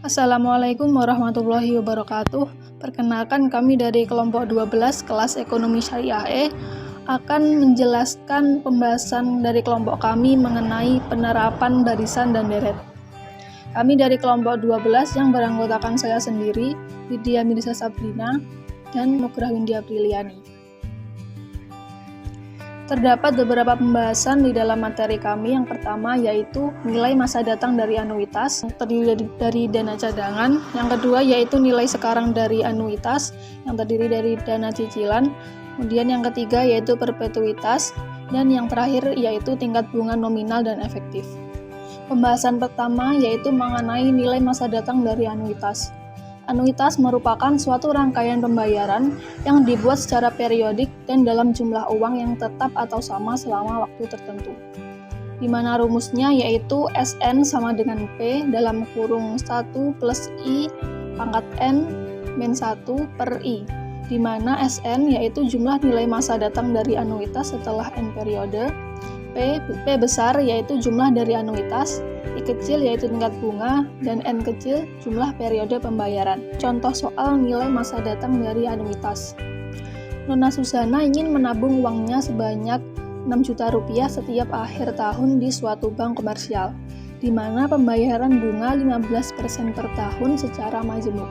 Assalamualaikum warahmatullahi wabarakatuh. Perkenalkan, kami dari kelompok 12 kelas Ekonomi Syariah E akan menjelaskan pembahasan dari kelompok kami mengenai penerapan barisan dan deret. Kami dari kelompok 12 yang beranggotakan saya sendiri, Lydia Mirza Sabrina dan Nugrah Windy Apriliani. Terdapat beberapa pembahasan di dalam materi kami. Yang pertama yaitu nilai masa datang dari anuitas, yang terdiri dari dana cadangan. Yang kedua yaitu nilai sekarang dari anuitas, yang terdiri dari dana cicilan. Kemudian yang ketiga yaitu perpetuitas. Dan yang terakhir yaitu tingkat bunga nominal dan efektif. Pembahasan pertama yaitu mengenai nilai masa datang dari anuitas. Anuitas merupakan suatu rangkaian pembayaran yang dibuat secara periodik dan dalam jumlah uang yang tetap atau sama selama waktu tertentu. Di mana rumusnya yaitu SN sama dengan P dalam kurung 1 plus I pangkat N min 1 per I, di mana SN yaitu jumlah nilai masa datang dari anuitas setelah N periode, P besar yaitu jumlah dari anuitas, I kecil yaitu tingkat bunga, dan N kecil jumlah periode pembayaran. Contoh soal nilai masa datang dari anuitas. Nona Susana ingin menabung uangnya sebanyak 6 juta rupiah setiap akhir tahun di suatu bank komersial, di mana pembayaran bunga 15% per tahun secara majemuk.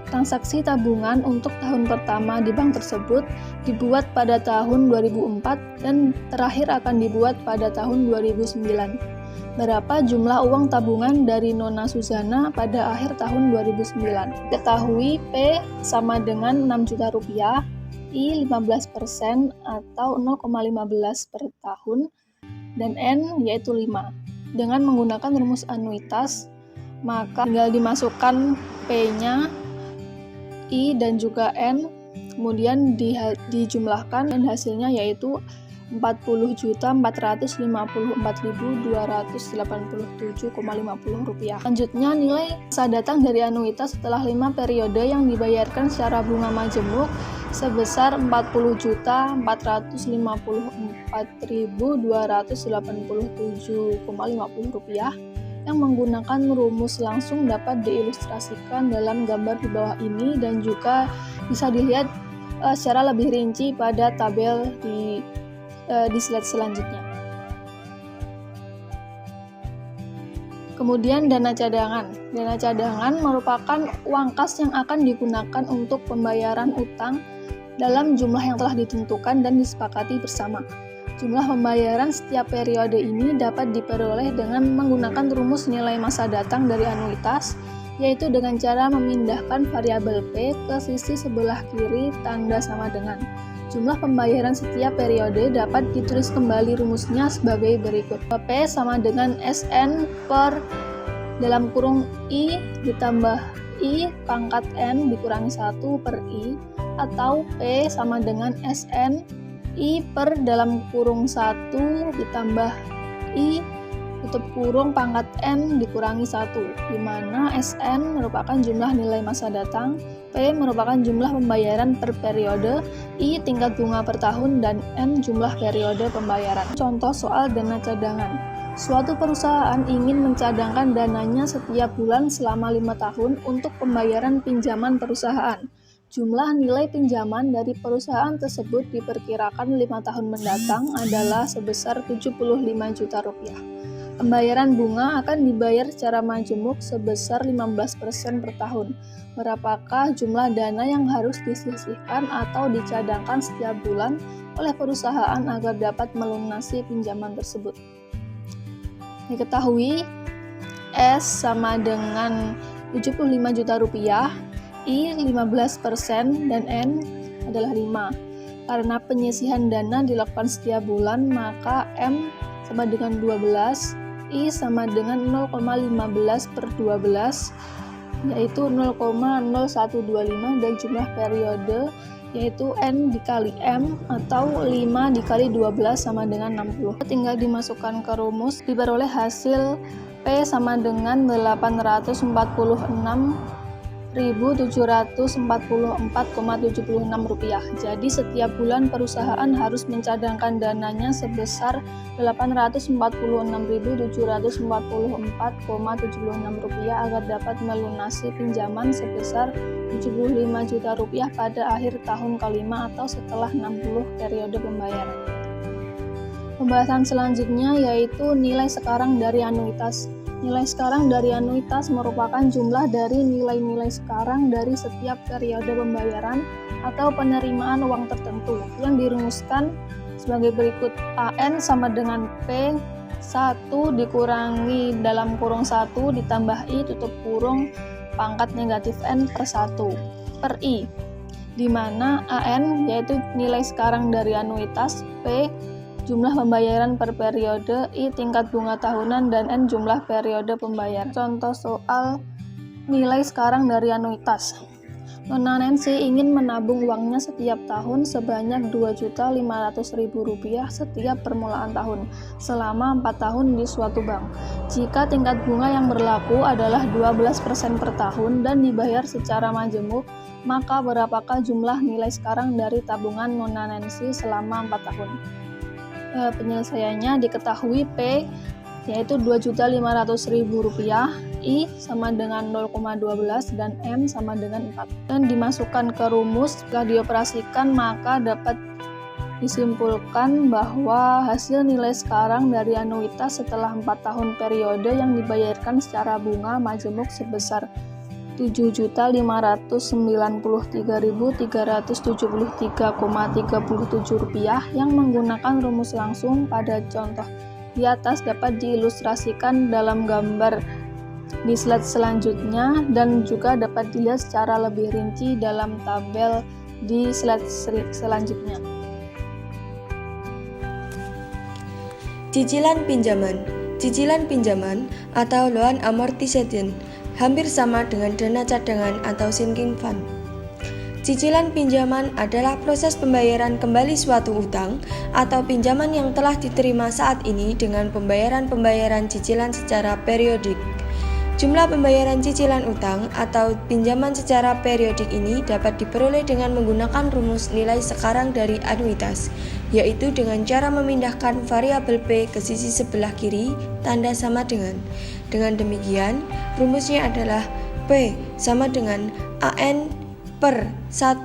Transaksi tabungan untuk tahun pertama di bank tersebut dibuat pada tahun 2004 dan terakhir akan dibuat pada tahun 2009. Berapa jumlah uang tabungan dari Nona Susana pada akhir tahun 2009? Ketahui P sama dengan 6 juta rupiah, I 15% atau 0,15 per tahun, dan N yaitu 5. Dengan menggunakan rumus anuitas, maka tinggal dimasukkan P-nya, I dan juga N, kemudian dijumlahkan dan hasilnya yaitu 40.454.287,50 rupiah. Selanjutnya, nilai masa datang dari anuitas setelah 5 periode yang dibayarkan secara bunga majemuk sebesar 40.454.287,50 rupiah yang menggunakan rumus langsung dapat diilustrasikan dalam gambar di bawah ini dan juga bisa dilihat secara lebih rinci pada tabel di slide selanjutnya. Kemudian dana cadangan. Dana cadangan merupakan uang kas yang akan digunakan untuk pembayaran utang dalam jumlah yang telah ditentukan dan disepakati bersama. Jumlah pembayaran setiap periode ini dapat diperoleh dengan menggunakan rumus nilai masa datang dari anuitas, yaitu dengan cara memindahkan variabel P ke sisi sebelah kiri tanda sama dengan. Jumlah pembayaran setiap periode dapat ditulis kembali rumusnya sebagai berikut. P sama dengan SN per dalam kurung I ditambah I pangkat N dikurangi 1 per I, atau P sama dengan SN I per dalam kurung 1 ditambah I tutup kurung pangkat N dikurangi 1, di mana SN merupakan jumlah nilai masa datang, P merupakan jumlah pembayaran per periode, I tingkat bunga per tahun, dan N jumlah periode pembayaran. Contoh soal dana cadangan. Suatu perusahaan ingin mencadangkan dananya setiap bulan selama 5 tahun untuk pembayaran pinjaman perusahaan. Jumlah nilai pinjaman dari perusahaan tersebut diperkirakan 5 tahun mendatang adalah sebesar 75 juta rupiah. Pembayaran bunga akan dibayar secara majemuk sebesar 15% per tahun. Berapakah jumlah dana yang harus disisihkan atau dicadangkan setiap bulan oleh perusahaan agar dapat melunasi pinjaman tersebut? Diketahui S sama dengan 75 juta rupiah, I 15% dan N adalah 5. Karena penyisihan dana dilakukan setiap bulan, maka M sama dengan 12, I sama dengan 0,15 per 12, yaitu 0,0125, dan jumlah periode yaitu N dikali M atau 5 dikali 12 sama dengan 60. Tinggal dimasukkan ke rumus, diperoleh hasil P sama dengan 846.000 Rp8.744,76. Jadi setiap bulan perusahaan harus mencadangkan dananya sebesar Rp846.744,76 agar dapat melunasi pinjaman sebesar Rp75 juta pada akhir tahun kelima atau setelah 60 periode pembayaran. Pembahasan selanjutnya yaitu nilai sekarang dari anuitas. Nilai sekarang dari anuitas merupakan jumlah dari nilai-nilai sekarang dari setiap periode pembayaran atau penerimaan uang tertentu yang dirumuskan sebagai berikut. AN sama dengan P 1 dikurangi dalam kurung 1 ditambah I tutup kurung pangkat negatif N per 1 per I, di mana AN yaitu nilai sekarang dari anuitas, P jumlah pembayaran per periode, I tingkat bunga tahunan, dan N jumlah periode pembayaran. Contoh soal nilai sekarang dari anuitas. Nona Nancy ingin menabung uangnya setiap tahun sebanyak Rp2.500.000 setiap permulaan tahun selama 4 tahun di suatu bank. Jika tingkat bunga yang berlaku adalah 12% per tahun dan dibayar secara majemuk, maka berapakah jumlah nilai sekarang dari tabungan Nona Nancy selama 4 tahun? Penyelesaiannya diketahui P yaitu Rp2.500.000, I sama dengan 0,12 dan M sama dengan 4 dan dimasukkan ke rumus. Setelah dioperasikan maka dapat disimpulkan bahwa hasil nilai sekarang dari anuitas setelah 4 tahun periode yang dibayarkan secara bunga majemuk sebesar Rp7.593.373,37 yang menggunakan rumus langsung pada contoh di atas dapat diilustrasikan dalam gambar di slide selanjutnya dan juga dapat dilihat secara lebih rinci dalam tabel di slide selanjutnya. Cicilan pinjaman. Cicilan pinjaman atau loan amortization hampir sama dengan dana cadangan atau sinking fund. Cicilan pinjaman adalah proses pembayaran kembali suatu utang atau pinjaman yang telah diterima saat ini dengan pembayaran cicilan secara periodik. Jumlah pembayaran cicilan utang atau pinjaman secara periodik ini dapat diperoleh dengan menggunakan rumus nilai sekarang dari anuitas, yaitu dengan cara memindahkan variabel P ke sisi sebelah kiri tanda sama dengan. Dengan demikian, rumusnya adalah P sama dengan AN per 1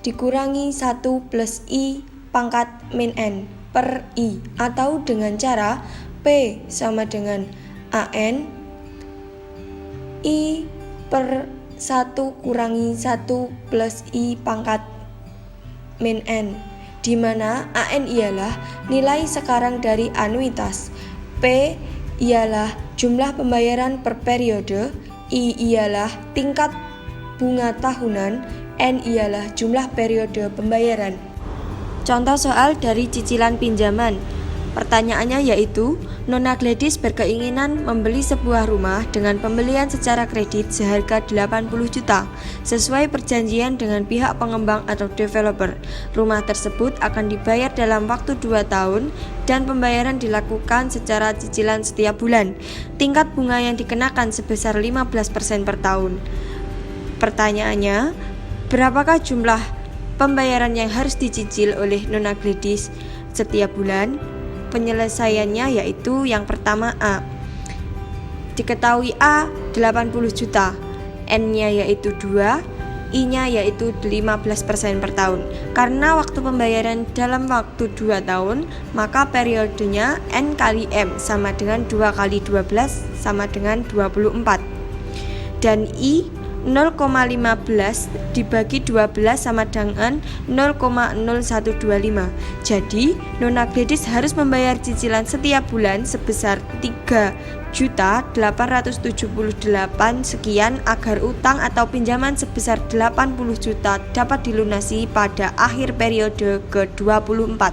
dikurangi 1 plus I pangkat min N per I, atau dengan cara P sama dengan AN I per 1 kurangi 1 plus I pangkat min N, di mana AN ialah nilai sekarang dari anuitas, P ialah jumlah pembayaran per periode, I ialah tingkat bunga tahunan, N ialah jumlah periode pembayaran. Contoh soal dari cicilan pinjaman. Pertanyaannya yaitu, Nona Gladys berkeinginan membeli sebuah rumah dengan pembelian secara kredit seharga 80 juta sesuai perjanjian dengan pihak pengembang atau developer. Rumah tersebut akan dibayar dalam waktu 2 tahun dan pembayaran dilakukan secara cicilan setiap bulan. Tingkat bunga yang dikenakan sebesar 15% per tahun. Pertanyaannya, berapakah jumlah pembayaran yang harus dicicil oleh Nona Gladys setiap bulan? Penyelesaiannya yaitu yang pertama A. Diketahui A 80 juta, N-nya yaitu 2, I-nya yaitu 15% per tahun. Karena waktu pembayaran dalam waktu 2 tahun, maka periodenya N kali M sama dengan 2 kali 12 sama dengan 24. Dan I 0,15 dibagi 12 sama dengan 0,0125. Jadi, Nona Gladys harus membayar cicilan setiap bulan sebesar 3.878 sekian agar utang atau pinjaman sebesar 80 juta dapat dilunasi pada akhir periode ke-24.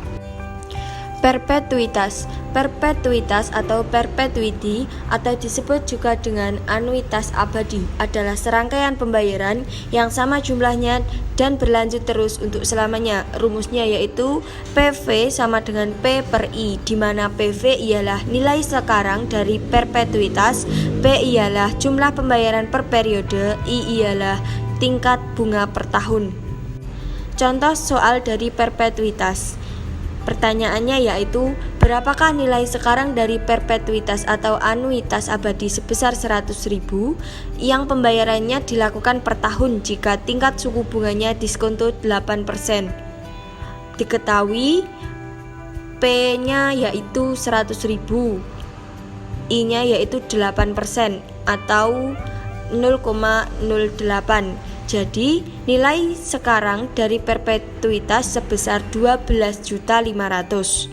Perpetuitas. Perpetuitas atau perpetuity atau disebut juga dengan anuitas abadi adalah serangkaian pembayaran yang sama jumlahnya dan berlanjut terus untuk selamanya. Rumusnya yaitu PV sama dengan P per I, di mana PV ialah nilai sekarang dari perpetuitas, P ialah jumlah pembayaran per periode, I ialah tingkat bunga per tahun. Contoh soal dari perpetuitas. Pertanyaannya yaitu, berapakah nilai sekarang dari perpetuitas atau anuitas abadi sebesar 100.000 yang pembayarannya dilakukan per tahun jika tingkat suku bunganya diskonto 8%. Diketahui P-nya yaitu 100.000, I-nya yaitu 8% atau 0,08. Jadi, nilai sekarang dari perpetuitas sebesar 12.500.000.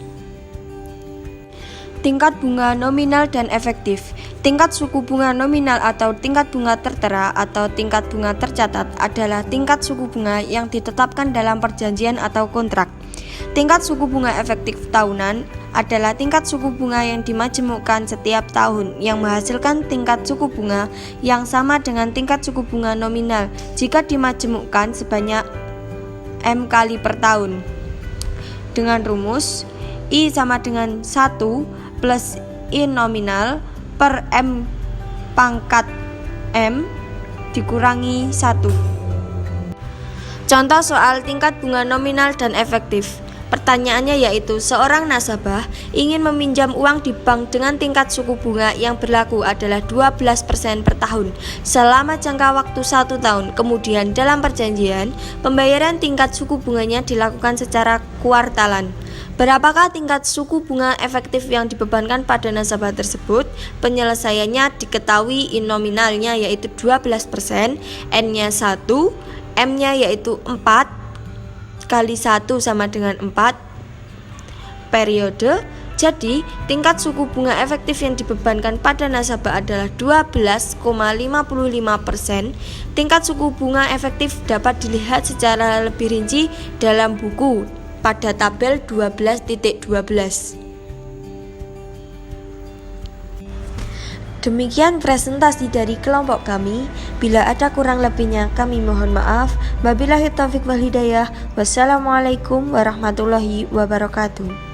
Tingkat bunga nominal dan efektif. Tingkat suku bunga nominal atau tingkat bunga tertera atau tingkat bunga tercatat adalah tingkat suku bunga yang ditetapkan dalam perjanjian atau kontrak. Tingkat suku bunga efektif tahunan adalah tingkat suku bunga yang dimajemukkan setiap tahun yang menghasilkan tingkat suku bunga yang sama dengan tingkat suku bunga nominal jika dimajemukkan sebanyak M kali per tahun. Dengan rumus I sama dengan 1 plus I nominal per M pangkat M dikurangi 1. Contoh soal tingkat bunga nominal dan efektif. Pertanyaannya yaitu, seorang nasabah ingin meminjam uang di bank dengan tingkat suku bunga yang berlaku adalah 12% per tahun selama jangka waktu 1 tahun. Kemudian dalam perjanjian, pembayaran tingkat suku bunganya dilakukan secara kuartalan. Berapakah tingkat suku bunga efektif yang dibebankan pada nasabah tersebut? Penyelesaiannya diketahui in nominalnya yaitu 12%, N-nya 1, M-nya yaitu 4, kali 1 sama dengan 4 periode. Jadi, tingkat suku bunga efektif yang dibebankan pada nasabah adalah 12,55%. Tingkat suku bunga efektif dapat dilihat secara lebih rinci dalam buku pada tabel 12.12. Demikian presentasi dari kelompok kami. Bila ada kurang lebihnya kami mohon maaf. Wabillahi taufiq wal hidayah. Wassalamualaikum warahmatullahi wabarakatuh.